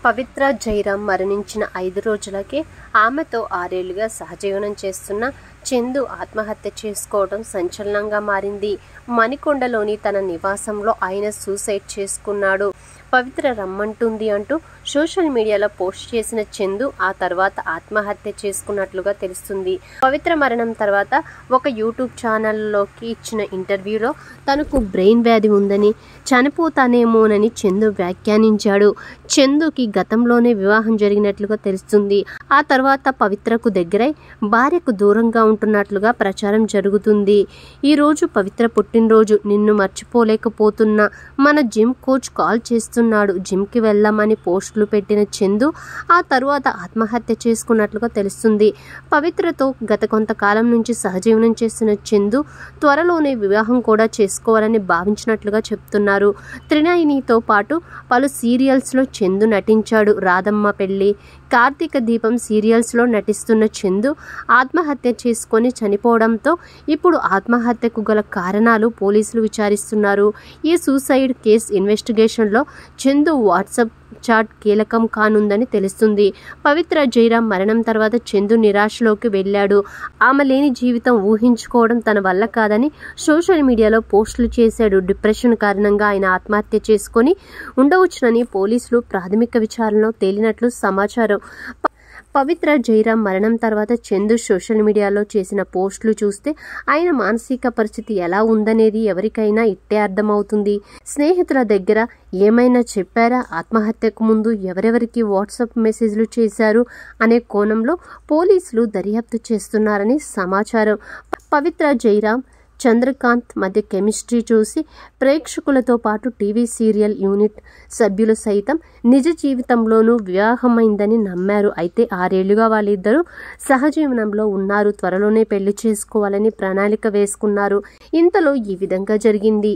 పవిత్ర జయరాం మరణించిన 5 రోజులకే ఆమెతో 6 ఏళ్లుగా సహజీవనం చేస్తున్న చందు ఆత్మహత్య చేసుకోవడం సంచలనంగా మారింది. మణికొండలోని తన నివాసంలో ఆయన సూసైడ్ చేసుకున్నాడు. పవిత్ర రమ్మంటుంది అంటూ సోషల్ మీడియాలో పోస్ట్ చేసిన చందు ఆ తర్వాత ఆత్మహత్య చేసుకున్నట్లుగా తెలుస్తుంది. పవిత్ర మరణం తర్వాత ఒక యూట్యూబ్ ఛానల్లోకి ఇచ్చిన ఇంటర్వ్యూలో తనకు బ్రెయిన్ వ్యాధి ఉందని, చనిపోతానేమోనని చందు వ్యాఖ్యానించాడు. చందుకి గతంలోనే వివాహం జరిగినట్లుగా తెలుస్తుంది. ఆ తర్వాత పవిత్రకు దగ్గరై భార్యకు దూరంగా ఉంటున్నట్లుగా ప్రచారం జరుగుతుంది. ఈరోజు పవిత్ర పుట్టినరోజు, నిన్ను మర్చిపోలేకపోతున్నా, మన జిమ్ కోచ్ కాల్ చేస్తున్నాడు, జిమ్కి వెళ్ళమని పోస్టులు పెట్టిన చందు ఆ తరువాత ఆత్మహత్య చేసుకున్నట్లుగా తెలుస్తుంది. పవిత్రతో గత కొంతకాలం నుంచి సహజీవనం చేస్తున్న చందు త్వరలోనే వివాహం కూడా చేసుకోవాలని భావించినట్లుగా చెప్తున్నారు. త్రినయనితో పాటు పలు సీరియల్స్లో చందు నటించాడు. రాధమ్మ పెళ్లి, కార్తీక దీపం సీరియల్స్లో నటిస్తున్న చందు ఆత్మహత్య చేసుకొని చనిపోవడంతో ఇప్పుడు ఆత్మహత్యకు గల కారణాలు పోలీసులు విచారిస్తున్నారు. ఈ సూసైడ్ కేసు ఇన్వెస్టిగేషన్లో చందు వాట్సాప్ చాట్ కీలకం కానుందని తెలుస్తుంది. పవిత్ర జయరాం మరణం తర్వాత చందు నిరాశలోకి వెళ్ళాడు. ఆమె లేని జీవితం ఊహించుకోవడం తన వల్ల కాదని సోషల్ మీడియాలో పోస్టులు చేశాడు. డిప్రెషన్ కారణంగా ఆయన ఆత్మహత్య చేసుకొని ఉండవచ్చునని పోలీసులు ప్రాథమిక విచారణలో తేలినట్లు సమాచారం. పవిత్ర జయరాం మరణం తర్వాత చందు సోషల్ మీడియాలో చేసిన పోస్టులు చూస్తే ఆయన మానసిక పరిస్థితి ఎలా ఉందనేది ఎవరికైనా ఇట్టే అర్థమవుతుంది. స్నేహితుల దగ్గర ఏమైనా చెప్పారా, ఆత్మహత్యకు ముందు ఎవరెవరికి వాట్సాప్ మెసేజ్లు చేశారు అనే కోణంలో పోలీసులు దర్యాప్తు చేస్తున్నారని సమాచారం. పవిత్ర జయరాం చంద్రకాంత్ మధ్య కెమిస్ట్రీ చూసి ప్రేక్షకులతో పాటు టీవీ సీరియల్ యూనిట్ సభ్యులు సైతం నిజ జీవితంలోనూ వివాహమైందని నమ్మారు. అయితే 6 ఏళ్లుగా వాళ్ళిద్దరూ సహజీవనంలో ఉన్నారు. త్వరలోనే పెళ్లి చేసుకోవాలని ప్రణాళిక వేసుకున్నారు. ఇంతలో ఈ విధంగా జరిగింది.